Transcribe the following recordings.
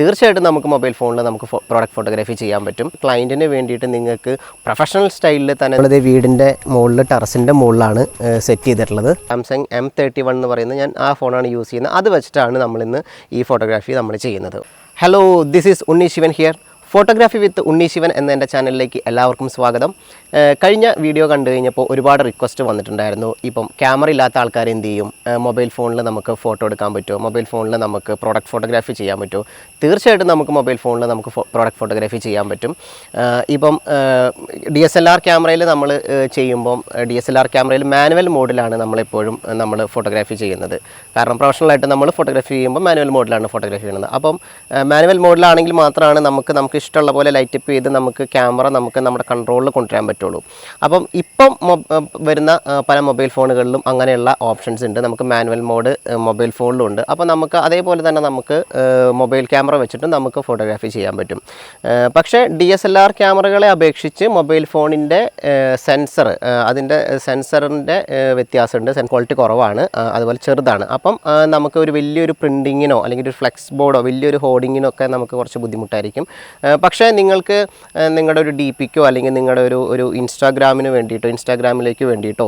തീർച്ചയായിട്ടും നമുക്ക് മൊബൈൽ ഫോണിൽ നമുക്ക് പ്രോഡക്റ്റ് ഫോട്ടോഗ്രാഫി ചെയ്യാൻ പറ്റും. ക്ലയൻറ്റിന് വേണ്ടിയിട്ട് നിങ്ങൾക്ക് പ്രൊഫഷണൽ സ്റ്റൈലിൽ തന്നെ നമ്മളത് വീടിൻ്റെ മുകളിൽ ടെറസിൻ്റെ മുകളിലാണ് സെറ്റ് ചെയ്തിട്ടുള്ളത്. സാംസങ് M31 എന്ന് പറയുന്നത് ഞാൻ ആ ഫോണാണ് യൂസ് ചെയ്യുന്നത്. അത് വെച്ചിട്ടാണ് നമ്മളിന്ന് ഈ ഫോട്ടോഗ്രാഫി നമ്മൾ ചെയ്യുന്നത്. Hello, this is Unni Sivan here. Photography with Unni Sivan എന്ന എൻ്റെ ചാനലിലേക്ക് എല്ലാവർക്കും സ്വാഗതം. കഴിഞ്ഞ വീഡിയോ കണ്ടു കഴിഞ്ഞപ്പോൾ ഒരുപാട് റിക്വസ്റ്റ് വന്നിട്ടുണ്ടായിരുന്നു. ഇപ്പം ക്യാമറ ഇല്ലാത്ത ആൾക്കാർ എന്ത് ചെയ്യും, മൊബൈൽ ഫോണിൽ നമുക്ക് ഫോട്ടോ എടുക്കാൻ പറ്റുമോ, മൊബൈൽ ഫോണിൽ നമുക്ക് പ്രോഡക്റ്റ് ഫോട്ടോഗ്രാഫി ചെയ്യാൻ പറ്റുമോ? തീർച്ചയായിട്ടും നമുക്ക് മൊബൈൽ ഫോണിൽ നമുക്ക് പ്രോഡക്റ്റ് ഫോട്ടോഗ്രാഫി ചെയ്യാൻ പറ്റും. ഇപ്പം DSLR ക്യാമറയിൽ നമ്മൾ ചെയ്യുമ്പം DSLR ക്യാമറയിൽ മാനുവൽ മോഡിലാണ് നമ്മളെപ്പോഴും നമ്മൾ ഫോട്ടോഗ്രാഫി ചെയ്യുന്നത്. കാരണം പ്രൊഫഷണലായിട്ട് നമ്മൾ ഫോട്ടോഗ്രാഫി ചെയ്യുമ്പോൾ മാനുവൽ മോഡിലാണ് ഫോട്ടോഗ്രാഫി ചെയ്യുന്നത്. അപ്പം മാനുവൽ മോഡിലാണെങ്കിൽ മാത്രമാണ് നമുക്ക് ഇഷ്ടമുള്ള പോലെ ലൈറ്റപ്പ് ചെയ്ത് നമുക്ക് ക്യാമറ നമ്മുടെ കൺട്രോളിൽ കൊണ്ടുവരാൻ പറ്റുള്ളൂ. അപ്പം ഇപ്പം വരുന്ന പല മൊബൈൽ ഫോണുകളിലും അങ്ങനെയുള്ള ഓപ്ഷൻസ് ഉണ്ട്. നമുക്ക് മാനുവൽ മോഡ് മൊബൈൽ ഫോണിലും ഉണ്ട്. അപ്പോൾ നമുക്ക് അതേപോലെ തന്നെ നമുക്ക് മൊബൈൽ ക്യാമറ വെച്ചിട്ട് നമുക്ക് ഫോട്ടോഗ്രാഫി ചെയ്യാൻ പറ്റും. പക്ഷേ DSLR ക്യാമറകളെ അപേക്ഷിച്ച് മൊബൈൽ ഫോണിൻ്റെ അതിൻ്റെ സെൻസറിൻ്റെ വ്യത്യാസമുണ്ട്. ക്വാളിറ്റി കുറവാണ്, അതുപോലെ ചെറുതാണ്. അപ്പം നമുക്ക് ഒരു വലിയൊരു പ്രിൻറ്റിങ്ങിനോ അല്ലെങ്കിൽ ഒരു ഫ്ലെക്സ് ബോർഡോ വലിയൊരു ഹോർഡിങ്ങിനോ ഒക്കെ നമുക്ക് കുറച്ച് ബുദ്ധിമുട്ടായിരിക്കും. പക്ഷേ നിങ്ങൾക്ക് നിങ്ങളുടെ ഒരു DPക്കോ അല്ലെങ്കിൽ നിങ്ങളുടെ ഒരു ഇൻസ്റ്റാഗ്രാമിലേക്ക് വേണ്ടിയിട്ടോ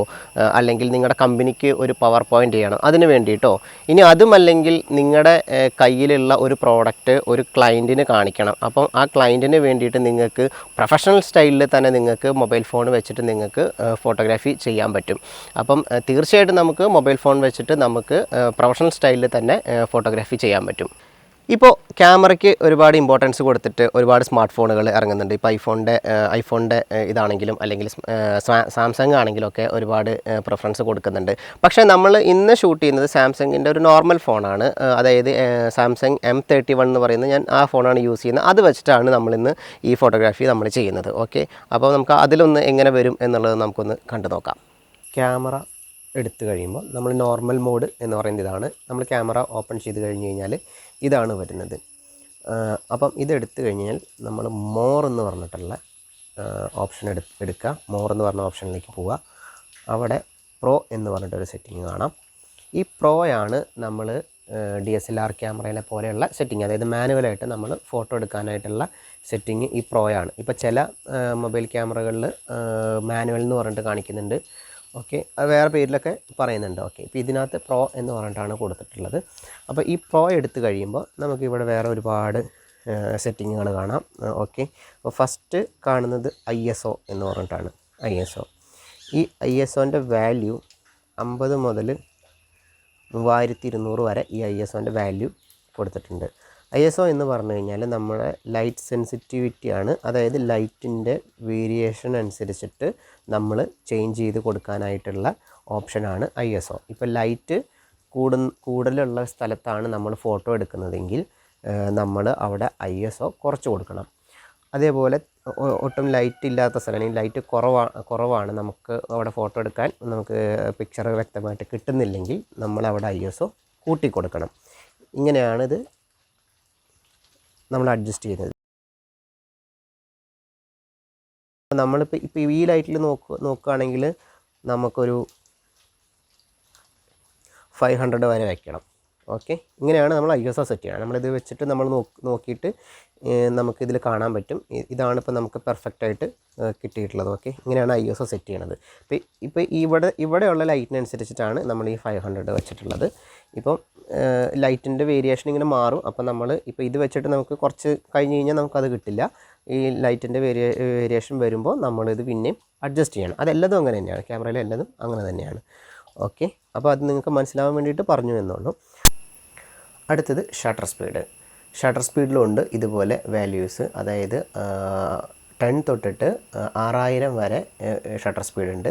അല്ലെങ്കിൽ നിങ്ങളുടെ കമ്പനിക്ക് ഒരു പവർ പോയിൻ്റ് ചെയ്യണം അതിന് വേണ്ടിയിട്ടോ, ഇനി അതുമല്ലെങ്കിൽ നിങ്ങളുടെ കയ്യിലുള്ള ഒരു പ്രോഡക്റ്റ് ഒരു ക്ലയൻറ്റിന് കാണിക്കണം. അപ്പം ആ ക്ലയൻറ്റിന് വേണ്ടിയിട്ട് നിങ്ങൾക്ക് പ്രൊഫഷണൽ സ്റ്റൈലിൽ തന്നെ നിങ്ങൾക്ക് മൊബൈൽ ഫോൺ വെച്ചിട്ട് നിങ്ങൾക്ക് ഫോട്ടോഗ്രാഫി ചെയ്യാൻ പറ്റും. അപ്പം തീർച്ചയായിട്ടും നമുക്ക് മൊബൈൽ ഫോൺ വെച്ചിട്ട് നമുക്ക് പ്രൊഫഷണൽ സ്റ്റൈലിൽ തന്നെ ഫോട്ടോഗ്രാഫി ചെയ്യാൻ പറ്റും. ഇപ്പോൾ ക്യാമറയ്ക്ക് ഒരുപാട് ഇമ്പോർട്ടൻസ് കൊടുത്തിട്ട് ഒരുപാട് സ്മാർട്ട് ഫോണുകൾ ഇറങ്ങുന്നുണ്ട്. ഇപ്പോൾ ഐഫോണിൻ്റെ ഇതാണെങ്കിലും അല്ലെങ്കിൽ സാംസങ് ആണെങ്കിലൊക്കെ ഒരുപാട് പ്രിഫറൻസ് കൊടുക്കുന്നുണ്ട്. പക്ഷേ നമ്മൾ ഇന്ന് ഷൂട്ട് ചെയ്യുന്നത് സാംസങ്ങിൻ്റെ ഒരു നോർമൽ ഫോണാണ്. അതായത് സാംസങ് M31 എന്ന് പറയുന്നത് ഞാൻ ആ ഫോണാണ് യൂസ് ചെയ്യുന്നത്. അത് വെച്ചിട്ടാണ് നമ്മളിന്ന് ഈ ഫോട്ടോഗ്രാഫി നമ്മൾ ചെയ്യുന്നത്. ഓക്കെ, അപ്പോൾ നമുക്ക് അതിലൊന്ന് എങ്ങനെ വരും എന്നുള്ളത് നമുക്കൊന്ന് കണ്ടു നോക്കാം. ക്യാമറ എടുത്തു കഴിയുമ്പോൾ നമ്മൾ നോർമൽ മോഡ് എന്ന് പറയുന്നത് ഇതാണ്. നമ്മൾ ക്യാമറ ഓപ്പൺ ചെയ്ത് കഴിഞ്ഞ് കഴിഞ്ഞാൽ ഇതാണ് വരുന്നത്. അപ്പം ഇതെടുത്തു കഴിഞ്ഞാൽ നമ്മൾ മോർ എന്ന് പറഞ്ഞിട്ടുള്ള ഓപ്ഷൻ എടുക്കുക. മോർ എന്ന് പറഞ്ഞ ഓപ്ഷനിലേക്ക് പോവുക. അവിടെ പ്രോ എന്ന് പറഞ്ഞിട്ടൊരു സെറ്റിങ് കാണാം. ഈ പ്രോയാണ് നമ്മൾ DSLR ക്യാമറയിലെ പോലെയുള്ള സെറ്റിങ്, അതായത് മാനുവലായിട്ട് നമ്മൾ ഫോട്ടോ എടുക്കാനായിട്ടുള്ള സെറ്റിങ് ഈ പ്രോയാണ്. ഇപ്പോൾ ചില മൊബൈൽ ക്യാമറകളിൽ മാനുവൽ എന്ന് പറഞ്ഞിട്ട് കാണിക്കുന്നുണ്ട്. ഓക്കെ, അത് വേറെ പേരിലൊക്കെ പറയുന്നുണ്ട്. ഓക്കെ, ഇപ്പോൾ ഇതിനകത്ത് പ്രോ എന്ന് പറഞ്ഞിട്ടാണ് കൊടുത്തിട്ടുള്ളത്. അപ്പോൾ ഈ പ്രോ എടുത്തു കഴിയുമ്പോൾ നമുക്കിവിടെ വേറെ ഒരുപാട് സെറ്റിങ്ങുകൾ കാണാം. ഓക്കെ, അപ്പോൾ ഫസ്റ്റ് കാണുന്നത് ISO എന്ന് പറഞ്ഞിട്ടാണ്. ISO, ഈ ISOൻ്റെ വാല്യൂ 50 മുതൽ 3200 വരെ ഈ ISOൻ്റെ വാല്യൂ കൊടുത്തിട്ടുണ്ട്. ISO എന്ന് പറഞ്ഞു കഴിഞ്ഞാൽ നമ്മുടെ ലൈറ്റ് സെൻസിറ്റിവിറ്റിയാണ്. അതായത് ലൈറ്റിൻ്റെ വേരിയേഷൻ അനുസരിച്ചിട്ട് നമ്മൾ ചേഞ്ച് ചെയ്ത് കൊടുക്കാനായിട്ടുള്ള ഓപ്ഷനാണ് ISO. ഇപ്പോൾ ലൈറ്റ് കൂടുതലുള്ള സ്ഥലത്താണ് നമ്മൾ ഫോട്ടോ എടുക്കുന്നതെങ്കിൽ നമ്മൾ അവിടെ ISO കുറച്ച് കൊടുക്കണം. അതേപോലെ ഒട്ടും ലൈറ്റ് ഇല്ലാത്ത സ്ഥലം, അല്ലെങ്കിൽ ലൈറ്റ് കുറവാണ് നമുക്ക് അവിടെ ഫോട്ടോ എടുക്കാൻ, നമുക്ക് പിക്ചർ വ്യക്തമായിട്ട് കിട്ടുന്നില്ലെങ്കിൽ നമ്മൾ അവിടെ ISO കൂട്ടി കൊടുക്കണം. ഇങ്ങനെയാണിത് നമ്മൾ അഡ്ജസ്റ്റ് ചെയ്യുന്നത്. നമ്മളിപ്പോൾ ഈ ലൈറ്റിൽ നോക്കുകയാണെങ്കിൽ നമുക്കൊരു 500 വരെ വയ്ക്കണം. ഓക്കെ, ഇങ്ങനെയാണ് നമ്മൾ ISO സെറ്റ് ചെയ്യണം. നമ്മളിത് വെച്ചിട്ട് നമ്മൾ നോക്കിയിട്ട് നമുക്കിതിൽ കാണാൻ പറ്റും. ഇതാണ് ഇപ്പോൾ നമുക്ക് പെർഫെക്റ്റായിട്ട് കിട്ടിയിട്ടുള്ളത്. ഓക്കെ, ഇങ്ങനെയാണ് ISO സെറ്റ് ചെയ്യണത്. ഇപ്പോൾ ഇവിടെയുള്ള ലൈറ്റിനനുസരിച്ചിട്ടാണ് നമ്മൾ ഈ 500 വെച്ചിട്ടുള്ളത്. ഇപ്പം ലൈറ്റിൻ്റെ വേരിയേഷൻ ഇങ്ങനെ മാറും. അപ്പം നമ്മൾ ഇപ്പോൾ ഇത് വെച്ചിട്ട് നമുക്ക് കുറച്ച് കഴിഞ്ഞ് കഴിഞ്ഞാൽ നമുക്കത് കിട്ടില്ല. ഈ ലൈറ്റിൻ്റെ വേരിയേഷൻ വരുമ്പോൾ നമ്മളിത് പിന്നെയും അഡ്ജസ്റ്റ് ചെയ്യണം. അതെല്ലതും അങ്ങനെ തന്നെയാണ്, ക്യാമറയിലെ എല്ലാതും അങ്ങനെ തന്നെയാണ്. ഓക്കെ, അപ്പോൾ അത് നിങ്ങൾക്ക് മനസ്സിലാവാൻ വേണ്ടിയിട്ട് പറഞ്ഞു എന്നുള്ളൂ. അടുത്തത് ഷട്ടർ സ്പീഡിലുണ്ട് ഇതുപോലെ വാല്യൂസ്. അതായത് 10 തൊട്ടിട്ട് 6000 വരെ ഷട്ടർ സ്പീഡ് ഉണ്ട്.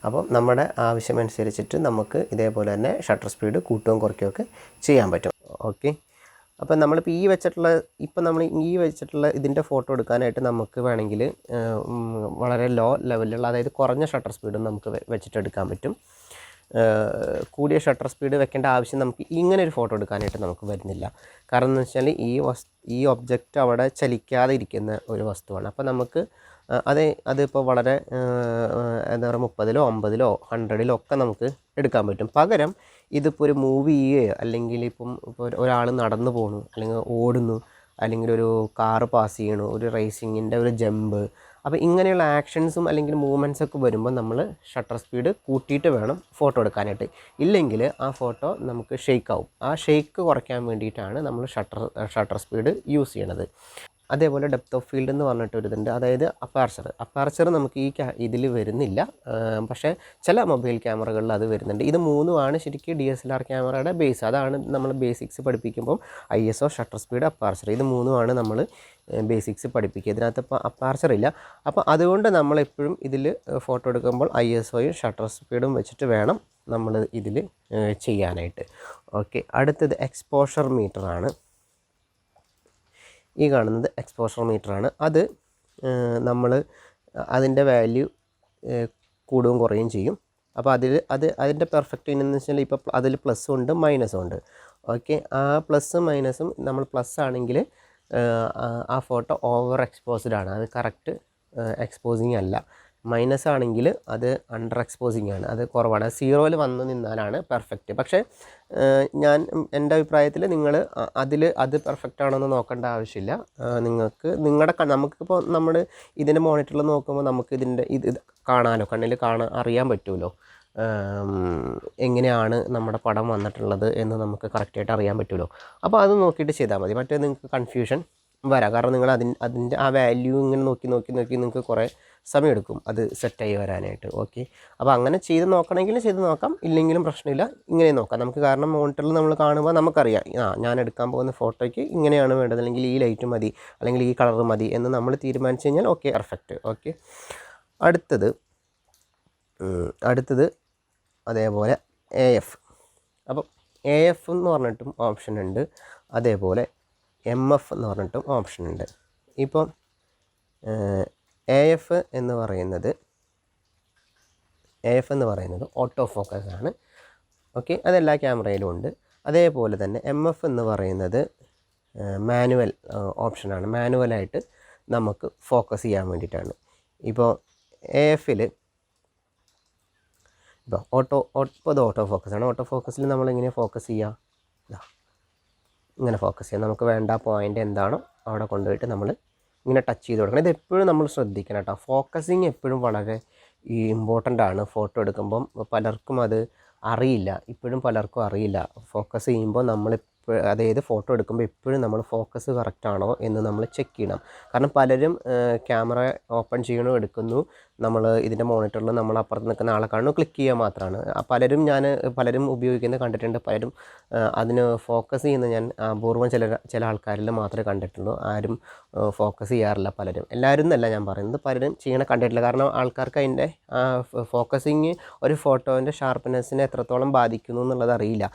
അപ്പം നമ്മുടെ ആവശ്യമനുസരിച്ചിട്ട് നമുക്ക് ഇതേപോലെ തന്നെ ഷട്ടർ സ്പീഡ് കൂട്ടുകയും കുറയ്ക്കുകയൊക്കെ ചെയ്യാൻ പറ്റും. ഓക്കെ, അപ്പം നമ്മളിപ്പോൾ നമ്മൾ ഈ വെച്ചിട്ടുള്ള ഇതിൻ്റെ ഫോട്ടോ എടുക്കാനായിട്ട് നമുക്ക് വേണമെങ്കിൽ വളരെ ലോ ലെവലിലുള്ള, അതായത് കുറഞ്ഞ ഷട്ടർ സ്പീഡും നമുക്ക് വെച്ചിട്ട് എടുക്കാൻ പറ്റും. കൂടിയ ഷട്ടർ സ്പീഡ് വെക്കേണ്ട ആവശ്യം നമുക്ക് ഇങ്ങനെ ഒരു ഫോട്ടോ എടുക്കാനായിട്ട് നമുക്ക് വരുന്നില്ല. കാരണം എന്ന് വെച്ചാൽ ഈ ഒബ്ജക്റ്റ് അവിടെ ചലിക്കാതെ ഇരിക്കുന്ന ഒരു വസ്തുവാണ്. അപ്പോൾ നമുക്ക് അതിപ്പോൾ വളരെ എന്താ പറയുക 30-ലോ 50-ലോ 100-ലോ ഒക്കെ നമുക്ക് എടുക്കാൻ പറ്റും. പകരം ഇതിപ്പോൾ ഒരു മൂവ് ചെയ്യുകയോ അല്ലെങ്കിൽ ഇപ്പോൾ ഒരാൾ നടന്നു പോകുന്നു അല്ലെങ്കിൽ ഓടുന്നു, അല്ലെങ്കിൽ ഒരു കാറ് പാസ് ചെയ്യണു, ഒരു റേസിങ്ങിൻ്റെ ഒരു ജമ്പ്. അപ്പോൾ ഇങ്ങനെയുള്ള ആക്ഷൻസും അല്ലെങ്കിൽ മൂവ്മെൻറ്റ്സൊക്കെ വരുമ്പോൾ നമ്മൾ ഷട്ടർ സ്പീഡ് കൂട്ടിയിട്ട് വേണം ഫോട്ടോ എടുക്കാനായിട്ട്. ഇല്ലെങ്കിൽ ആ ഫോട്ടോ നമുക്ക് ഷെയ്ക്ക് ആവും. ആ ഷെയ്ക്ക് കുറയ്ക്കാൻ വേണ്ടിയിട്ടാണ് നമ്മൾ ഷട്ടർ സ്പീഡ് യൂസ് ചെയ്യണത്. അതേപോലെ ഡെപ്ത് ഓഫ് ഫീൽഡ് എന്ന് പറഞ്ഞിട്ട് ഇതുണ്ട്. അതായത് അപ്പാർച്ചർ നമുക്ക് ഇതിൽ വരുന്നില്ല, പക്ഷേ ചില മൊബൈൽ ക്യാമറകളിൽ അത് വരുന്നുണ്ട്. ഇത് മൂന്നുമാണ് ശരിക്കും DSLR ക്യാമറയുടെ ബേസ്. അതാണ് നമ്മൾ ബേസിക്സ് പഠിപ്പിക്കുമ്പം ISO, ഷട്ടർ സ്പീഡ്, അപ്പാർച്ചർ, ഇത് മൂന്നുമാണ് നമ്മൾ ബേസിക്സ് പഠിപ്പിക്കുക. ഇതിനകത്ത് ഇപ്പോൾ അപ്പാർച്ചർ ഇല്ല. അപ്പോൾ അതുകൊണ്ട് നമ്മളെപ്പോഴും ഇതിൽ ഫോട്ടോ എടുക്കുമ്പോൾ ISOയും ഷട്ടർ സ്പീഡും വെച്ചിട്ട് വേണം നമ്മൾ ഇതിൽ ചെയ്യാനായിട്ട്. ഓക്കെ, അടുത്തത് എക്സ്പോഷർ മീറ്ററാണ്. ഈ കാണുന്നത് എക്സ്പോഷർ മീറ്ററാണ്. അത് നമ്മൾ അതിൻ്റെ വാല്യൂ കൂടുകയും കുറയുകയും ചെയ്യും. അപ്പോൾ അതിൻ്റെ പെർഫെക്റ്റ് എന്ന് വെച്ചാൽ ഇപ്പോൾ അതിൽ പ്ലസ്സും ഉണ്ട് മൈനസും ഉണ്ട്. ഓക്കെ, ആ പ്ലസ്സും മൈനസും നമ്മൾ പ്ലസ് ആണെങ്കിൽ ആ ഫോട്ടോ ഓവർ എക്സ്പോസ്ഡ് ആണ്, അത് കറക്റ്റ് എക്സ്പോസിങ് അല്ല. മൈനസ് ആണെങ്കിൽ അത് അണ്ടർ എക്സ്പോസിങ് ആണ്, അത് കുറവാണ്. 0-ൽ വന്ന് നിന്നാലാണ് പെർഫെക്റ്റ്. പക്ഷേ എൻ്റെ അഭിപ്രായത്തിൽ നിങ്ങൾ അത് പെർഫെക്റ്റ് ആണെന്ന് നോക്കേണ്ട ആവശ്യമില്ല. നമുക്കിപ്പോൾ നമ്മൾ ഇതിൻ്റെ മോണിറ്ററിൽ നോക്കുമ്പോൾ നമുക്ക് ഇത് കാണാമല്ലോ, കണ്ണിൽ അറിയാൻ പറ്റുമല്ലോ എങ്ങനെയാണ് നമ്മുടെ പടം വന്നിട്ടുള്ളത് എന്ന് നമുക്ക് കറക്റ്റായിട്ട് അറിയാൻ പറ്റുമല്ലോ. അപ്പോൾ അത് നോക്കിയിട്ട് ചെയ്താൽ മതി. മറ്റേ നിങ്ങൾക്ക് കൺഫ്യൂഷൻ വരാം. കാരണം നിങ്ങൾ അതിൻ്റെ ആ വാല്യൂ ഇങ്ങനെ നോക്കി നിങ്ങൾക്ക് കുറേ സമയമെടുക്കും അത് സെറ്റായി വരാനായിട്ട്. ഓക്കെ, അപ്പോൾ അങ്ങനെ ചെയ്ത് നോക്കണമെങ്കിൽ ചെയ്ത് നോക്കാം, ഇല്ലെങ്കിലും പ്രശ്നമില്ല, ഇങ്ങനെ നോക്കാം നമുക്ക്. കാരണം മോണിറ്ററിൽ നമ്മൾ കാണുമ്പോൾ നമുക്കറിയാം ഞാൻ എടുക്കാൻ പോകുന്ന ഫോട്ടോയ്ക്ക് ഇങ്ങനെയാണ് വേണ്ടത്, അല്ലെങ്കിൽ ഈ ലൈറ്റ് മതി, അല്ലെങ്കിൽ ഈ കളർ മതി എന്ന് നമ്മൾ തീരുമാനിച്ചു കഴിഞ്ഞാൽ ഓക്കെ, പെർഫെക്റ്റ്. ഓക്കെ, അടുത്തത് അതേപോലെ AF. അപ്പം AF എന്ന് പറഞ്ഞിട്ടും ഓപ്ഷൻ ഉണ്ട്, അതേപോലെ MF എന്ന് പറഞ്ഞിട്ടും ഓപ്ഷൻ ഉണ്ട്. ഇപ്പം AF എന്ന് പറയുന്നത് ഓട്ടോ ഫോക്കസ് ആണ്. ഓക്കെ, അതെല്ലാ ക്യാമറയിലും ഉണ്ട്. അതേപോലെ തന്നെ MF എന്ന് പറയുന്നത് മാനുവൽ ഓപ്ഷനാണ്. മാനുവലായിട്ട് നമുക്ക് ഫോക്കസ് ചെയ്യാൻ വേണ്ടിയിട്ടാണ്. ഇപ്പോൾ AF-ൽ ഇപ്പോൾ ഇത് ഓട്ടോ ഫോക്കസാണ്. ഓട്ടോ ഫോക്കസിൽ നമ്മളെങ്ങനെയാണ് ഫോക്കസ് ചെയ്യുക? ഇങ്ങനെ ഫോക്കസ് ചെയ്യാം. നമുക്ക് വേണ്ട പോയിൻ്റ് എന്താണോ അവിടെ കൊണ്ടുപോയിട്ട് നമ്മൾ ഇങ്ങനെ ടച്ച് ചെയ്ത് കൊടുക്കണം. ഇത് എപ്പോഴും നമ്മൾ ശ്രദ്ധിക്കണം കേട്ടോ. ഫോക്കസിങ് എപ്പോഴും വളരെ ഇമ്പോർട്ടൻ്റ് ആണ്. ഫോട്ടോ എടുക്കുമ്പം പലർക്കും അത് അറിയില്ല, ഇപ്പോഴും പലർക്കും അറിയില്ല. ഫോക്കസ് ചെയ്യുമ്പോൾ അതായത് ഫോട്ടോ എടുക്കുമ്പോൾ എപ്പോഴും നമ്മൾ ഫോക്കസ് കറക്റ്റാണോ എന്ന് നമ്മൾ ചെക്ക് ചെയ്യണം. കാരണം പലരും ക്യാമറ ഓപ്പൺ ചെയ്യണോ എടുക്കുന്നു, നമ്മൾ ഇതിൻ്റെ മോണിറ്ററിൽ നമ്മൾ അപ്പുറത്ത് നിൽക്കുന്ന ആളെ കാണുന്നു, ക്ലിക്ക് ചെയ്യുക മാത്രമാണ്. പലരും ഉപയോഗിക്കുന്നത് കണ്ടിട്ടുണ്ട്. പലരും അതിന് ഫോക്കസ് ചെയ്യുന്ന ഞാൻ അപൂർവം ചില ആൾക്കാരിൽ മാത്രമേ കണ്ടിട്ടുള്ളൂ. ആരും ഫോക്കസ് ചെയ്യാറില്ല. എല്ലാവരും എന്നല്ല ഞാൻ പറയുന്നത്, പലരും ചെയ്യണ കണ്ടിട്ടില്ല. കാരണം ആൾക്കാർക്ക് അതിൻ്റെ ഫോക്കസിങ് ഒരു ഫോട്ടോൻ്റെ ഷാർപ്പ്നെസ്സിനെ എത്രത്തോളം ബാധിക്കുന്നു എന്നുള്ളത് അറിയില്ല.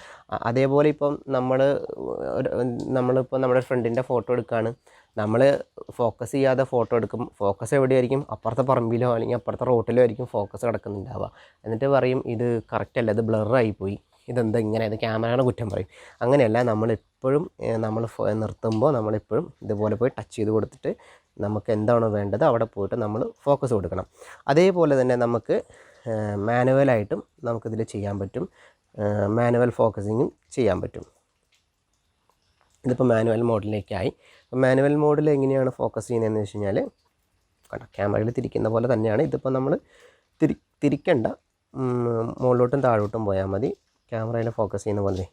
അതേപോലെ ഇപ്പം നമ്മളിപ്പോൾ നമ്മുടെ ഫ്രണ്ടിൻ്റെ ഫോട്ടോ എടുക്കുകയാണ്, നമ്മൾ ഫോക്കസ് ചെയ്യാതെ ഫോട്ടോ എടുക്കും. ഫോക്കസ് എവിടെയായിരിക്കും? അപ്പുറത്തെ പറമ്പിലോ അല്ലെങ്കിൽ അപ്പുറത്തെ റോട്ടിലോ ആയിരിക്കും ഫോക്കസ് കിടക്കുന്നുണ്ടാവുക. എന്നിട്ട് പറയും ഇത് കറക്റ്റല്ല, ഇത് ബ്ലറായിപ്പോയി, ഇതെന്താ ഇങ്ങനെ, ഇത് ക്യാമറയുടെ കുറ്റം പറയും. അങ്ങനെയല്ല, നമ്മളെപ്പോഴും നമ്മൾ നിർത്തുമ്പോൾ നമ്മളെപ്പോഴും ഇതുപോലെ പോയി ടച്ച് ചെയ്ത് കൊടുത്തിട്ട് നമുക്ക് എന്താണോ വേണ്ടത് അവിടെ പോയിട്ട് നമ്മൾ ഫോക്കസ് കൊടുക്കണം. അതേപോലെ തന്നെ നമുക്ക് മാനുവലായിട്ടും നമുക്കിതിൽ ചെയ്യാൻ പറ്റും. മാനുവൽ ഫോക്കസിങ്ങും ചെയ്യാൻ പറ്റും. ഇതിപ്പോൾ മാനുവൽ മോഡിലേക്കായി. അപ്പോൾ മാനുവൽ മോഡിൽ എങ്ങനെയാണ് ഫോക്കസ് ചെയ്യുന്നതെന്ന് വെച്ച് കഴിഞ്ഞാൽ കണ്ടോ, ക്യാമറയിൽ തിരിക്കുന്ന പോലെ തന്നെയാണ്. ഇതിപ്പോൾ നമ്മൾ തിരിക്കണ്ട, മുകളിലോട്ടും താഴോട്ടും പോയാൽ മതി. ക്യാമറയിൽ ഫോക്കസ് ചെയ്യുന്ന പോലെ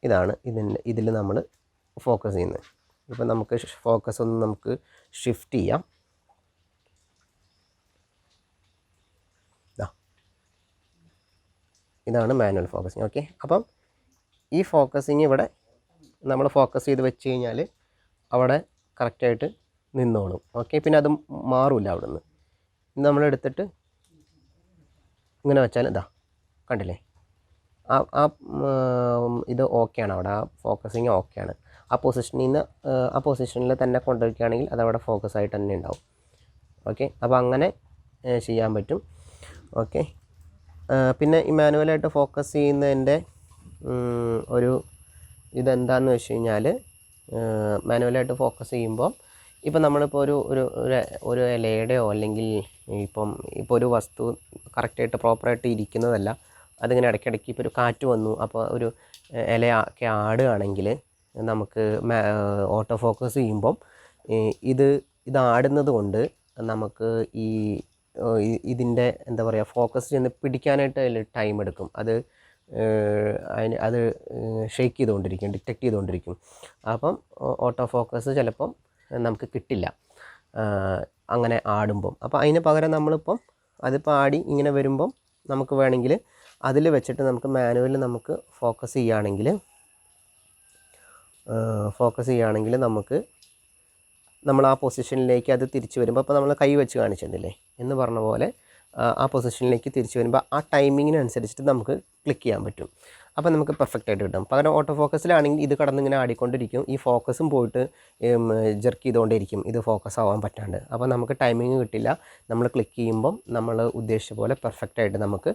ഇതാണ് ഇതിൽ നമ്മൾ ഫോക്കസ് ചെയ്യുന്നത്. ഇപ്പോൾ നമുക്ക് ഫോക്കസ് ഒന്ന് നമുക്ക് ഷിഫ്റ്റ് ചെയ്യാം. ഇതാണ് മാനുവൽ ഫോക്കസിങ്. ഓക്കെ, അപ്പം ഈ ഫോക്കസിങ് ഇവിടെ നമ്മൾ ഫോക്കസ് ചെയ്ത് വെച്ച് കഴിഞ്ഞാൽ അവിടെ കറക്റ്റായിട്ട് നിന്നോളും. ഓക്കെ, പിന്നെ അത് മാറില്ല അവിടെ നിന്ന്. നമ്മളെടുത്തിട്ട് ഇങ്ങനെ വെച്ചാൽ കണ്ടില്ലേ, ഇത് ഓക്കെയാണ്. അവിടെ ആ ഫോക്കസിങ് ഓക്കെയാണ്. ആ പൊസിഷനിൽ തന്നെ കൊണ്ടുവയ്ക്കുകയാണെങ്കിൽ അതവിടെ ഫോക്കസ് ആയിട്ട് തന്നെ ഉണ്ടാവും. ഓക്കെ, അപ്പോൾ അങ്ങനെ ചെയ്യാൻ പറ്റും. ഓക്കെ, പിന്നെ ഈ മാനുവലായിട്ട് ഫോക്കസ് ചെയ്യുന്നതിൻ്റെ ഒരു ഇതെന്താണെന്ന് വെച്ച് കഴിഞ്ഞാൽ, മാനുവലായിട്ട് ഫോക്കസ് ചെയ്യുമ്പോൾ ഇപ്പം നമ്മളിപ്പോൾ ഒരു ഇലയുടെയോ അല്ലെങ്കിൽ ഇപ്പോൾ ഒരു വസ്തു കറക്റ്റായിട്ട് പ്രോപ്പറായിട്ട് ഇരിക്കുന്നതല്ല, അതിങ്ങനെ ഇടയ്ക്കിടയ്ക്ക് ഇപ്പോൾ ഒരു കാറ്റ് വന്നു, അപ്പോൾ ഒരു ഇലയൊക്കെ ആടുകയാണെങ്കിൽ നമുക്ക് ഓട്ടോ ഫോക്കസ് ചെയ്യുമ്പം ഇതാടുന്നത് കൊണ്ട് നമുക്ക് ഇതിൻ്റെ എന്താ പറയുക ഫോക്കസ് ചെന്ന് പിടിക്കാനായിട്ട് അതിൽ ടൈം എടുക്കും. അത് ഷെയ്ക്ക് ചെയ്തുകൊണ്ടിരിക്കും, ഡിറ്റക്റ്റ് ചെയ്തുകൊണ്ടിരിക്കും. അപ്പം ഓട്ടോ ഫോക്കസ് ചിലപ്പം നമുക്ക് കിട്ടില്ല അങ്ങനെ ആടുമ്പം. അപ്പോൾ അതിന് പകരം നമ്മളിപ്പം അതിപ്പോൾ ആടി ഇങ്ങനെ വരുമ്പം നമുക്ക് വേണമെങ്കിൽ അതിൽ വെച്ചിട്ട് നമുക്ക് മാനുവലിൽ നമുക്ക് ഫോക്കസ് ചെയ്യുകയാണെങ്കിൽ നമുക്ക് നമ്മൾ ആ പൊസിഷനിലേക്ക് അത് തിരിച്ച് വരുമ്പോൾ, അപ്പോൾ നമ്മൾ കൈ വെച്ച് കാണിച്ചിട്ടില്ലേ എന്ന് പറഞ്ഞ പോലെ ആ പൊസിഷനിലേക്ക് തിരിച്ച് വരുമ്പോൾ ആ ടൈമിങ്ങിനനുസരിച്ചിട്ട് നമുക്ക് ക്ലിക്ക് ചെയ്യാൻ പറ്റും. അപ്പോൾ നമുക്ക് പെർഫെക്റ്റ് ആയിട്ട് കിട്ടും. പകരം ഓട്ടോ ഫോക്കസിലാണെങ്കിൽ ഇത് കടന്നിങ്ങനെ ആടിക്കൊണ്ടിരിക്കും, ഈ ഫോക്കസും പോയിട്ട് ജെർക്ക് ചെയ്തുകൊണ്ടിരിക്കും, ഇത് ഫോക്കസ് ആവാൻ പറ്റാണ്ട്. അപ്പോൾ നമുക്ക് ടൈമിങ് കിട്ടില്ല. നമ്മൾ ക്ലിക്ക് ചെയ്യുമ്പം നമ്മൾ ഉദ്ദേശിച്ച പോലെ പെർഫെക്റ്റായിട്ട് നമുക്ക്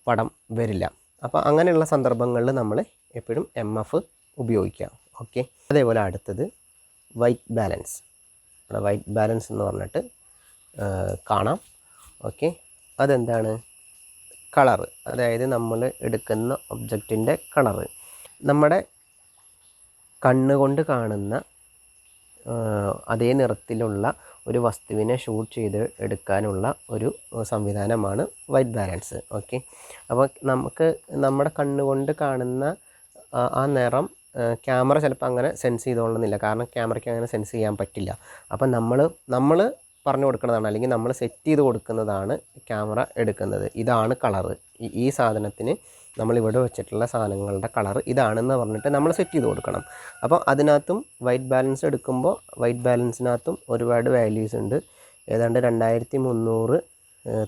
പടം വരില്ല. അപ്പോൾ അങ്ങനെയുള്ള സന്ദർഭങ്ങളിൽ നമ്മൾ എപ്പോഴും MF ഉപയോഗിക്കാം. ഓക്കെ. അതേപോലെ അടുത്തത് വൈറ്റ് ബാലൻസ്. വൈറ്റ് ബാലൻസ് എന്ന് പറഞ്ഞിട്ട് കാണാം. ഓക്കെ. അതെന്താണ്? കളറ്, അതായത് നമ്മൾ എടുക്കുന്ന ഒബ്ജക്റ്റിൻ്റെ കളറ് നമ്മുടെ കണ്ണുകൊണ്ട് കാണുന്ന അതേ നിറത്തിലുള്ള ഒരു വസ്തുവിനെ ഷൂട്ട് ചെയ്ത് എടുക്കാനുള്ള ഒരു സംവിധാനമാണ് വൈറ്റ് ബാലൻസ്. ഓക്കെ. അപ്പോൾ നമുക്ക് നമ്മുടെ കണ്ണുകൊണ്ട് കാണുന്ന ആ നിറം ക്യാമറ ചിലപ്പോൾ അങ്ങനെ സെൻസ് ചെയ്തോളുന്നില്ല, കാരണം ക്യാമറയ്ക്ക് അങ്ങനെ സെൻസ് ചെയ്യാൻ പറ്റില്ല. അപ്പം നമ്മൾ പറഞ്ഞു കൊടുക്കുന്നതാണ്, അല്ലെങ്കിൽ നമ്മൾ സെറ്റ് ചെയ്ത് കൊടുക്കുന്നതാണ് ക്യാമറ എടുക്കുന്നത്. ഇതാണ് കളറ്, ഈ സാധനത്തിന് നമ്മളിവിടെ വെച്ചിട്ടുള്ള സാധനങ്ങളുടെ കളറ് ഇതാണെന്ന് പറഞ്ഞിട്ട് നമ്മൾ സെറ്റ് ചെയ്ത് കൊടുക്കണം. അപ്പോൾ അതിനകത്തും വൈറ്റ് ബാലൻസ് എടുക്കുമ്പോൾ വൈറ്റ് ബാലൻസിനകത്തും ഒരുപാട് വാല്യൂസ് ഉണ്ട്. ഏതാണ്ട് 2300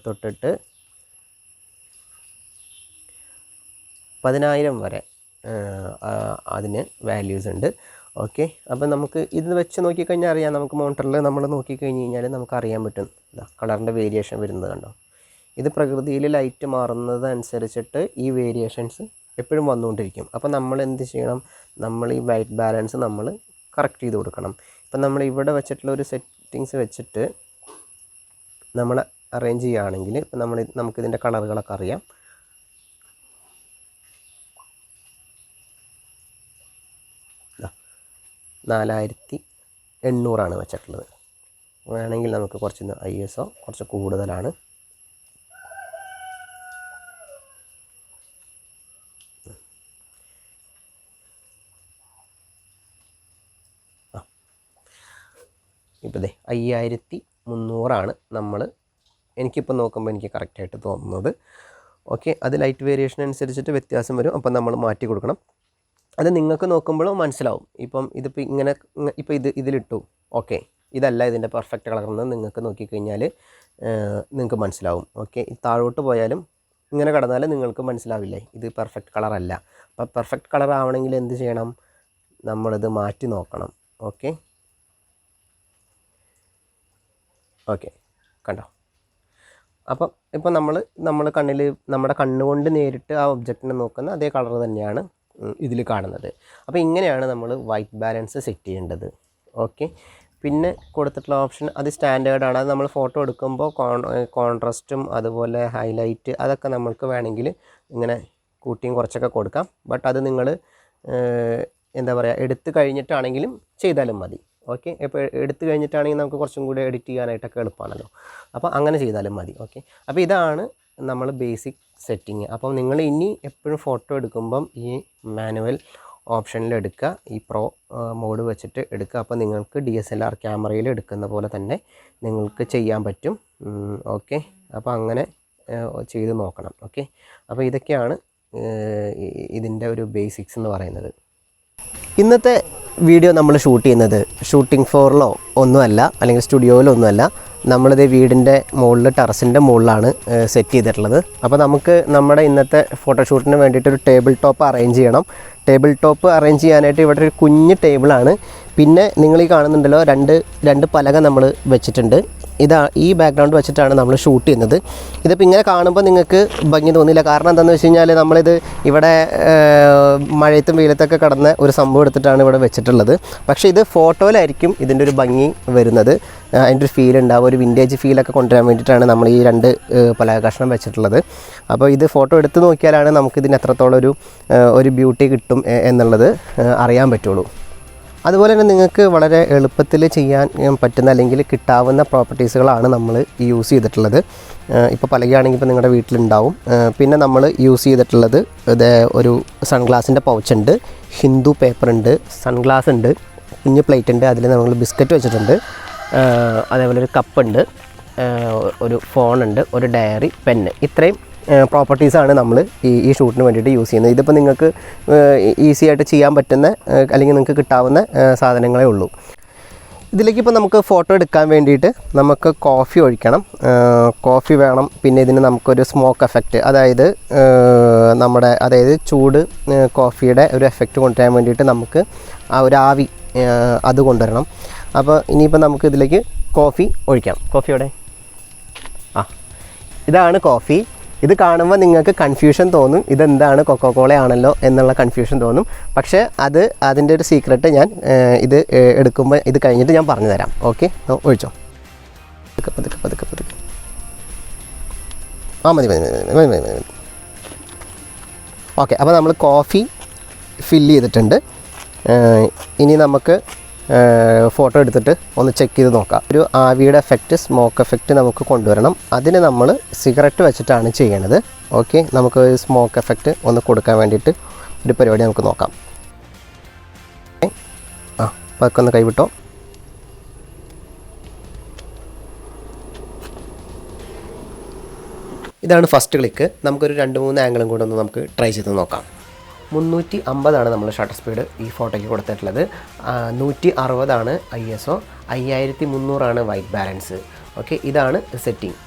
തൊട്ടിട്ട് 10,000 വരെ അതിന് വാല്യൂസ് ഉണ്ട്. ഓക്കെ. അപ്പോൾ നമുക്ക് ഇത് വെച്ച് നോക്കിക്കഴിഞ്ഞാൽ അറിയാം, നമുക്ക് മോണിറ്ററിൽ നമ്മൾ നോക്കിക്കഴിഞ്ഞ് കഴിഞ്ഞാൽ നമുക്ക് അറിയാൻ പറ്റും കളറിൻ്റെ വേരിയേഷൻ വരുന്നത് കണ്ടോ. ഇത് പ്രകൃതിയിൽ ലൈറ്റ് മാറുന്നത് അനുസരിച്ചിട്ട് ഈ വേരിയേഷൻസ് എപ്പോഴും വന്നുകൊണ്ടിരിക്കും. അപ്പോൾ നമ്മൾ എന്ത് ചെയ്യണം? നമ്മൾ ഈ വൈറ്റ് ബാലൻസ് നമ്മൾ കറക്റ്റ് ചെയ്ത് കൊടുക്കണം. ഇപ്പം നമ്മൾ ഇവിടെ വെച്ചിട്ടുള്ള ഒരു സെറ്റിങ്സ് വെച്ചിട്ട് നമ്മൾ അറേഞ്ച് ചെയ്യുകയാണെങ്കിൽ ഇപ്പം നമുക്കിതിൻ്റെ കളറുകളൊക്കെ അറിയാം. $4800 വെച്ചിട്ടുള്ളത്. വേണമെങ്കിൽ നമുക്ക് കുറച്ച് ISO കുറച്ച് കൂടുതലാണ്. ഇപ്പോൾ 5300 എനിക്കിപ്പോൾ നോക്കുമ്പോൾ എനിക്ക് കറക്റ്റായിട്ട് തോന്നുന്നത്. ഓക്കെ. അത് ലൈറ്റ് വേരിയേഷൻ അനുസരിച്ചിട്ട് വ്യത്യാസം വരും. അപ്പം നമ്മൾ മാറ്റി കൊടുക്കണം. അത് നിങ്ങൾക്ക് നോക്കുമ്പോഴും മനസ്സിലാവും. ഇതിപ്പോൾ ഇങ്ങനെ ഇപ്പോൾ ഇതിലിട്ടു, ഓക്കെ, ഇതല്ല ഇതിൻ്റെ പെർഫെക്റ്റ് കളറെന്ന് നിങ്ങൾക്ക് നോക്കിക്കഴിഞ്ഞാൽ നിങ്ങൾക്ക് മനസ്സിലാവും. ഓക്കെ. താഴോട്ട് പോയാലും ഇങ്ങനെ കടന്നാൽ നിങ്ങൾക്ക് മനസ്സിലാവില്ലേ ഇത് പെർഫെക്റ്റ് കളറല്ല. അപ്പോൾ പെർഫെക്റ്റ് കളർ ആവണമെങ്കിൽ എന്ത് ചെയ്യണം? നമ്മളിത് മാറ്റി നോക്കണം. ഓക്കെ. കണ്ടോ? അപ്പം ഇപ്പോൾ നമ്മുടെ കണ്ണുകൊണ്ട് നേരിട്ട് ആ ഒബ്ജക്റ്റിനെ നോക്കുന്ന അതേ കളർ തന്നെയാണ് ഇതിൽ കാണുന്നത്. അപ്പോൾ ഇങ്ങനെയാണ് നമ്മൾ വൈറ്റ് ബാലൻസ് സെറ്റ് ചെയ്യേണ്ടത്. ഓക്കെ. പിന്നെ കൊടുത്തിട്ടുള്ള ഓപ്ഷൻ അത് സ്റ്റാൻഡേർഡാണ്. അത് നമ്മൾ ഫോട്ടോ എടുക്കുമ്പോൾ കോൺട്രാസ്റ്റും അതുപോലെ ഹൈലൈറ്റ് അതൊക്കെ നമുക്ക് വേണമെങ്കിൽ ഇങ്ങനെ കൂട്ടിയും കുറച്ചൊക്കെ കൊടുക്കാം. ബട്ട് അത് നിങ്ങൾ എന്താ പറയുക, എടുത്ത് കഴിഞ്ഞിട്ടാണെങ്കിലും ചെയ്താലും മതി. ഓക്കെ. ഇപ്പോൾ എടുത്തു കഴിഞ്ഞിട്ടാണെങ്കിൽ നമുക്ക് കുറച്ചും കൂടി എഡിറ്റ് ചെയ്യാനായിട്ടൊക്കെ എളുപ്പമാണല്ലോ. അപ്പോൾ അങ്ങനെ ചെയ്താലും മതി. ഓക്കെ. അപ്പോൾ ഇതാണ് നമ്മൾ ബേസിക് സെറ്റിങ്. അപ്പം നിങ്ങൾ ഇനി എപ്പോഴും ഫോട്ടോ എടുക്കുമ്പം ഈ മാനുവൽ ഓപ്ഷനിൽ എടുക്കുക, ഈ പ്രോ മോഡ് വെച്ചിട്ട് എടുക്കുക. അപ്പോൾ നിങ്ങൾക്ക് DSLR ക്യാമറയിൽ എടുക്കുന്ന പോലെ തന്നെ നിങ്ങൾക്ക് ചെയ്യാൻ പറ്റും. ഓക്കെ. അപ്പോൾ അങ്ങനെ ചെയ്ത് നോക്കണം. ഓക്കെ. അപ്പോൾ ഇതൊക്കെയാണ് ഇതിൻ്റെ ഒരു ബേസിക്സ് എന്ന് പറയുന്നത്. ഇന്നത്തെ വീഡിയോ നമ്മൾ ഷൂട്ട് ചെയ്യുന്നത് ഷൂട്ടിംഗ് ഫ്ലോറിലോ ഒന്നുമല്ല, അല്ലെങ്കിൽ സ്റ്റുഡിയോയിലോ ഒന്നുമല്ല. നമ്മളിത് വീടിൻ്റെ മുകളിൽ ടെറസിൻ്റെ മുകളിലാണ് സെറ്റ് ചെയ്തിട്ടുള്ളത്. അപ്പോൾ നമുക്ക് നമ്മുടെ ഇന്നത്തെ ഫോട്ടോഷൂട്ടിന് വേണ്ടിയിട്ടൊരു ടേബിൾ ടോപ്പ് അറേഞ്ച് ചെയ്യണം. ടേബിൾ ടോപ്പ് അറേഞ്ച് ചെയ്യാനായിട്ട് ഇവിടെ ഒരു കുഞ്ഞ് ടേബിളാണ്. പിന്നെ നിങ്ങൾ ഈ കാണുന്നുണ്ടല്ലോ രണ്ട് പലക നമ്മൾ വെച്ചിട്ടുണ്ട്. ഈ ബാക്ക്ഗ്രൗണ്ട് വെച്ചിട്ടാണ് നമ്മൾ ഷൂട്ട് ചെയ്യുന്നത്. ഇതിപ്പോൾ ഇങ്ങനെ കാണുമ്പോൾ നിങ്ങൾക്ക് ഭംഗി തോന്നില്ല. കാരണം എന്താണെന്ന് വെച്ച് കഴിഞ്ഞാൽ നമ്മളിത് ഇവിടെ മഴയത്തും വെയിലത്തൊക്കെ കടന്ന ഒരു സംഭവം എടുത്തിട്ടാണ് ഇവിടെ വെച്ചിട്ടുള്ളത്. പക്ഷേ ഇത് ഫോട്ടോയിലായിരിക്കും ഇതിൻ്റെ ഒരു ഭംഗി വരുന്നത്. അതിൻ്റെ ഒരു ഫീൽ ഉണ്ടാവും, ഒരു വിൻറ്റേജ് ഫീലൊക്കെ കൊണ്ടുവരാൻ വേണ്ടിയിട്ടാണ് നമ്മൾ ഈ 2 പലക കഷ്ണം വെച്ചിട്ടുള്ളത്. അപ്പോൾ ഇത് ഫോട്ടോ എടുത്ത് നോക്കിയാലാണ് നമുക്കിതിന് എത്രത്തോളം ഒരു ബ്യൂട്ടി കിട്ടും എന്നുള്ളത് അറിയാൻ പറ്റുള്ളൂ. അതുപോലെ തന്നെ നിങ്ങൾക്ക് വളരെ എളുപ്പത്തിൽ ചെയ്യാൻ പറ്റുന്ന അല്ലെങ്കിൽ കിട്ടാവുന്ന പ്രോപ്പർട്ടീസുകളാണ് നമ്മൾ യൂസ് ചെയ്തിട്ടുള്ളത്. ഇപ്പോൾ പലകയാണെങ്കിൽ ഇപ്പോൾ നിങ്ങളുടെ വീട്ടിലുണ്ടാവും. പിന്നെ നമ്മൾ യൂസ് ചെയ്തിട്ടുള്ളത് ഒരു സൺഗ്ലാസിൻ്റെ പൗച്ചുണ്ട്, ഹിന്ദു പേപ്പറുണ്ട്, സൺഗ്ലാസ് ഉണ്ട്, കുഞ്ഞ് പ്ലേറ്റ് ഉണ്ട്, അതിൽ നമ്മൾ ബിസ്ക്കറ്റ് വെച്ചിട്ടുണ്ട്, അതേപോലെ ഒരു കപ്പുണ്ട്, ഒരു ഫോണുണ്ട്, ഒരു ഡയറി, പെന്ന്. ഇത്രയും പ്രോപ്പർട്ടീസാണ് നമ്മൾ ഈ ഷൂട്ടിന് വേണ്ടിയിട്ട് യൂസ് ചെയ്യുന്നത്. ഇതിപ്പോൾ നിങ്ങൾക്ക് ഈസി ആയിട്ട് ചെയ്യാൻ പറ്റുന്ന അല്ലെങ്കിൽ നിങ്ങൾക്ക് കിട്ടാവുന്ന സാധനങ്ങളേ ഉള്ളൂ. ഇതിലേക്കിപ്പോൾ നമുക്ക് ഫോട്ടോ എടുക്കാൻ വേണ്ടിയിട്ട് നമുക്ക് കോഫി ഒഴിക്കണം, കോഫി വേണം. പിന്നെ ഇതിന് നമുക്കൊരു സ്മോക്ക് എഫക്റ്റ്, അതായത് ചൂട് കോഫിയുടെ ഒരു എഫക്റ്റ് കൊണ്ടുവരാൻ വേണ്ടിയിട്ട് നമുക്ക് ആ ഒരു ആവി അത് കൊണ്ടുവരണം. അപ്പോൾ ഇനിയിപ്പോൾ നമുക്ക് ഇതിലേക്ക് കോഫി ഒഴിക്കാം. കോഫിയോടെ ഇതാണ് കോഫി. ഇത് കാണുമ്പോൾ നിങ്ങൾക്ക് കൺഫ്യൂഷൻ തോന്നും, ഇതെന്താണ് കൊക്കോകോള ആണല്ലോ എന്നുള്ള കൺഫ്യൂഷൻ തോന്നും. പക്ഷേ അതിൻ്റെ ഒരു സീക്രട്ട് ഞാൻ ഇത് എടുക്കുമ്പോൾ ഇത് കഴിഞ്ഞിട്ട് ഞാൻ പറഞ്ഞു തരാം. ഓക്കെ, ഒഴിച്ചോ. പതുക്കെ മതി. ഓക്കെ, അപ്പോൾ നമ്മൾ കോഫി ഫില്ല് ചെയ്തിട്ടുണ്ട്. ഇനി നമുക്ക് ഫോട്ടോ എടുത്തിട്ട് ഒന്ന് ചെക്ക് ചെയ്ത് നോക്കാം. ഒരു ആവിയുടെ എഫക്റ്റ്, സ്മോക്ക് എഫക്റ്റ് നമുക്ക് കൊണ്ടുവരണം. അതിന് നമ്മൾ സിഗരറ്റ് വെച്ചിട്ടാണ് ചെയ്യണത്. ഓക്കെ, നമുക്ക് സ്മോക്ക് എഫക്റ്റ് ഒന്ന് കൊടുക്കാൻ വേണ്ടിയിട്ട് ഒരു പരിപാടി നമുക്ക് നോക്കാം. അപ്പോൾ അതൊക്കെ ഒന്ന് കൈവിട്ടോ. ഇതാണ് ഫസ്റ്റ് ക്ലിക്ക്. നമുക്കൊരു 2-3 ആംഗിളും കൂടെ ഒന്ന് നമുക്ക് ട്രൈ ചെയ്ത് നോക്കാം. 350 നമ്മൾ ഷട്ടർ സ്പീഡ് ഈ ഫോട്ടോയ്ക്ക് കൊടുത്തിട്ടുള്ളത്. 160 ISO, 5300 വൈറ്റ് ബാലൻസ്. ഓക്കെ, ഇതാണ് സെറ്റിംഗ്.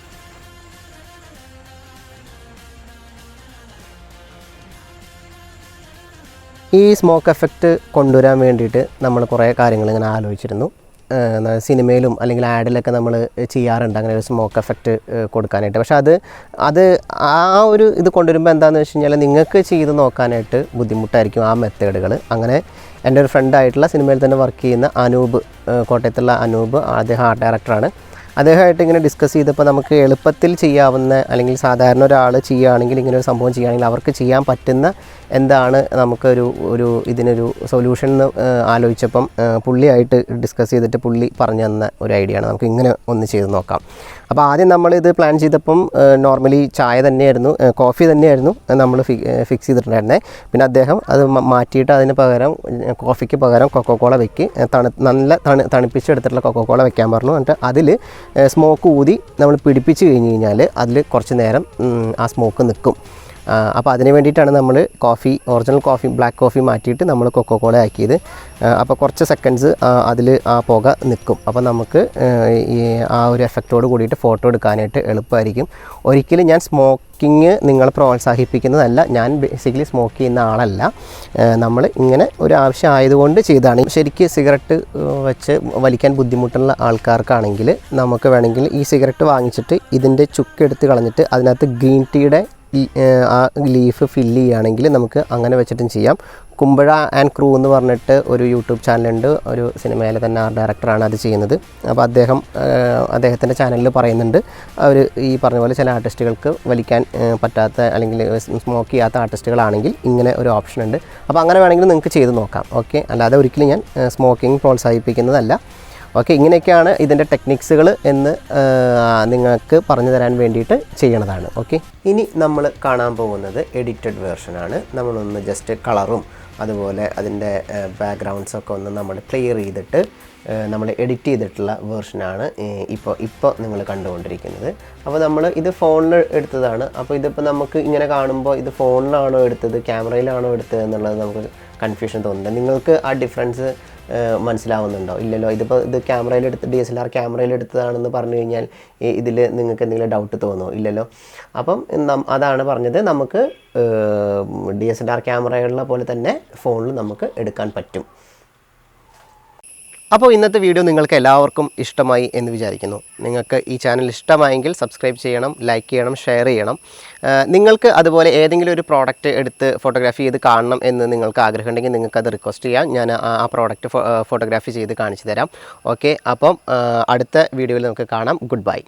ഈ സ്മോക്ക് എഫക്റ്റ് കൊണ്ടുവരാൻ വേണ്ടിയിട്ട് നമ്മൾ കുറേ കാര്യങ്ങൾ ഇങ്ങനെ ആലോചിച്ചിരുന്നു. സിനിമയിലും അല്ലെങ്കിൽ ആഡിലൊക്കെ നമ്മൾ ചെയ്യാറുണ്ട് അങ്ങനെ ഒരു സ്മോക്ക് എഫക്റ്റ് കൊടുക്കാനായിട്ട്. പക്ഷേ അത് ഒരു ഇത് കൊണ്ടുവരുമ്പോൾ എന്താണെന്ന് വെച്ച് കഴിഞ്ഞാൽ നിങ്ങൾക്ക് ചെയ്ത് നോക്കാനായിട്ട് ബുദ്ധിമുട്ടായിരിക്കും ആ മെത്തേഡുകൾ. അങ്ങനെ എൻ്റെ ഒരു ഫ്രണ്ടായിട്ടുള്ള സിനിമയിൽ തന്നെ വർക്ക് ചെയ്യുന്ന അനൂപ്, കോട്ടയത്തുള്ള അനൂപ്, അദ്ദേഹം ആർട്ട് ഡയറക്ടറാണ്. അദ്ദേഹമായിട്ട് ഇങ്ങനെ ഡിസ്കസ് ചെയ്തപ്പോൾ നമുക്ക് എളുപ്പത്തിൽ ചെയ്യാവുന്ന അല്ലെങ്കിൽ സാധാരണ ഒരാൾ ചെയ്യുകയാണെങ്കിൽ ഇങ്ങനെ ഒരു സംഭവം ചെയ്യുകയാണെങ്കിൽ അവർക്ക് ചെയ്യാൻ പറ്റുന്ന എന്താണ് ഇതിനൊരു സൊല്യൂഷൻ എന്ന് ആലോചിച്ചപ്പം പുള്ളിയായിട്ട് ഡിസ്കസ് ചെയ്തിട്ട് പുള്ളി പറഞ്ഞു തന്ന ഒരു ഐഡിയ ആണ്. നമുക്ക് ഇങ്ങനെ ഒന്ന് ചെയ്ത് നോക്കാം. അപ്പോൾ ആദ്യം നമ്മളിത് പ്ലാൻ ചെയ്തപ്പം നോർമലി ചായ തന്നെയായിരുന്നു, കോഫി തന്നെയായിരുന്നു നമ്മൾ ഫിക്സ് ചെയ്തിട്ടുണ്ടായിരുന്നത്. പിന്നെ അദ്ദേഹം അത് മാറ്റിയിട്ട് അതിന് പകരം കോഫിക്ക് പകരം കൊക്കോകോള വെക്ക്, നല്ല തണുപ്പിച്ചെടുത്തിട്ടുള്ള കൊക്കോകോള വെക്കാൻ പറഞ്ഞു. എന്നിട്ട് അതിൽ സ്മോക്ക് ഊതി നമ്മൾ പിടിപ്പിച്ച് കഴിഞ്ഞ് കഴിഞ്ഞാൽ അതിൽ കുറച്ച് നേരം ആ സ്മോക്ക് നിൽക്കും. അപ്പോൾ അതിന് വേണ്ടിയിട്ടാണ് നമ്മൾ ഒറിജിനൽ കോഫി, ബ്ലാക്ക് കോഫി മാറ്റിയിട്ട് നമ്മൾ കൊക്കോകോള ആക്കിയത്. അപ്പോൾ കുറച്ച് സെക്കൻഡ്സ് അതിൽ ആ പുക നിൽക്കും. അപ്പോൾ നമുക്ക് ആ ഒരു എഫക്റ്റോട് കൂടിയിട്ട് ഫോട്ടോ എടുക്കാനായിട്ട് എളുപ്പമായിരിക്കും. ഒരിക്കലും ഞാൻ സ്മോക്കിങ് നിങ്ങളെ പ്രോത്സാഹിപ്പിക്കുന്നതല്ല, ഞാൻ ബേസിക്കലി സ്മോക്ക് ചെയ്യുന്ന ആളല്ല. നമ്മൾ ഇങ്ങനെ ഒരു ആവശ്യം ആയതുകൊണ്ട് ചെയ്താണ്. ശരിക്കും സിഗരറ്റ് വെച്ച് വലിക്കാൻ ബുദ്ധിമുട്ടുള്ള ആൾക്കാർക്കാണെങ്കിൽ നമുക്ക് വേണമെങ്കിൽ ഈ സിഗരറ്റ് വാങ്ങിച്ചിട്ട് ഇതിൻ്റെ ചുക്കെടുത്ത് കളഞ്ഞിട്ട് അതിനകത്ത് ഗ്രീൻ ടീയുടെ ആ ലീഫ് ഫില്ല് ചെയ്യുകയാണെങ്കിൽ നമുക്ക് അങ്ങനെ വെച്ചിട്ടും ചെയ്യാം. കുമ്പഴ ആൻഡ് ക്രൂ എന്ന് പറഞ്ഞിട്ട് ഒരു യൂട്യൂബ് ചാനലുണ്ട്, ഒരു സിനിമയിലെ തന്നെ ആർട്ട് ഡയറക്ടറാണ് അത് ചെയ്യുന്നത്. അപ്പോൾ അദ്ദേഹത്തിൻ്റെ ചാനലിൽ പറയുന്നുണ്ട്, അവർ ഈ പറഞ്ഞ പോലെ ചില ആർട്ടിസ്റ്റുകൾക്ക് വലിക്കാൻ പറ്റാത്ത അല്ലെങ്കിൽ സ്മോക്ക് ചെയ്യാത്ത ആർട്ടിസ്റ്റുകളാണെങ്കിൽ ഇങ്ങനെ ഒരു ഓപ്ഷൻ ഉണ്ട്. അപ്പോൾ അങ്ങനെ വേണമെങ്കിൽ നിങ്ങൾക്ക് ചെയ്ത് നോക്കാം. ഓക്കെ, അല്ലാതെ ഒരിക്കലും ഞാൻ സ്മോക്കിംഗ് പ്രോത്സാഹിപ്പിക്കുന്നതല്ല. ഓക്കെ, ഇങ്ങനെയൊക്കെയാണ് ഇതിൻ്റെ ടെക്നിക്സുകൾ എന്ന് നിങ്ങൾക്ക് പറഞ്ഞു തരാൻ വേണ്ടിയിട്ട് ചെയ്യണതാണ്. ഓക്കെ, ഇനി നമ്മൾ കാണാൻ പോകുന്നത് എഡിറ്റഡ് വേർഷനാണ്. നമ്മളൊന്ന് ജസ്റ്റ് കളറും അതുപോലെ അതിൻ്റെ ബാക്ക്ഗ്രൗണ്ട്സൊക്കെ ഒന്ന് നമ്മൾ ക്ലിയർ ചെയ്തിട്ട് നമ്മൾ എഡിറ്റ് ചെയ്തിട്ടുള്ള വേർഷനാണ് ഇപ്പോൾ നിങ്ങൾ കണ്ടുകൊണ്ടിരിക്കുന്നത്. അപ്പോൾ നമ്മൾ ഇത് ഫോണിൽ എടുത്തതാണ്. അപ്പോൾ ഇതിപ്പോൾ നമുക്ക് ഇങ്ങനെ കാണുമ്പോൾ ഇത് ഫോണിലാണോ എടുത്തത് ക്യാമറയിലാണോ എടുത്തത് എന്നുള്ളത് നമുക്ക് കൺഫ്യൂഷൻ തോന്നുന്നുണ്ട്. നിങ്ങൾക്ക് ആ ഡിഫറൻസ് മനസ്സിലാവുന്നുണ്ടോ? ഇല്ലല്ലോ. ഇത് ക്യാമറയിലെടുത്ത് DSLR ക്യാമറയിലെടുത്തതാണെന്ന് പറഞ്ഞു കഴിഞ്ഞാൽ ഇതിൽ നിങ്ങൾക്ക് എന്തെങ്കിലും ഡൗട്ട് തോന്നുമോ? ഇല്ലല്ലോ. അപ്പം അതാണ് പറഞ്ഞത്, നമുക്ക് DSLR ക്യാമറയുള്ള പോലെ തന്നെ ഫോണിൽ നമുക്ക് എടുക്കാൻ പറ്റും. അപ്പോൾ ഇന്നത്തെ വീഡിയോ നിങ്ങൾക്ക് എല്ലാവർക്കും ഇഷ്ടമായി എന്ന് വിചാരിക്കുന്നു. നിങ്ങൾക്ക് ഈ ചാനൽ ഇഷ്ടമായെങ്കിൽ സബ്സ്ക്രൈബ് ചെയ്യണം, ലൈക്ക് ചെയ്യണം, ഷെയർ ചെയ്യണം. നിങ്ങൾക്ക് അതുപോലെ ഏതെങ്കിലും ഒരു പ്രോഡക്റ്റ് എടുത്ത് ഫോട്ടോഗ്രാഫി ചെയ്ത് കാണണം എന്ന് നിങ്ങൾക്ക് ആഗ്രഹമുണ്ടെങ്കിൽ നിങ്ങൾക്കത് റിക്വസ്റ്റ് ചെയ്യാം. ഞാൻ ആ പ്രോഡക്റ്റ് ഫോട്ടോഗ്രാഫി ചെയ്ത് കാണിച്ചു തരാം. ഓക്കെ, അപ്പം അടുത്ത വീഡിയോയിൽ നമുക്ക് കാണാം. Good bye.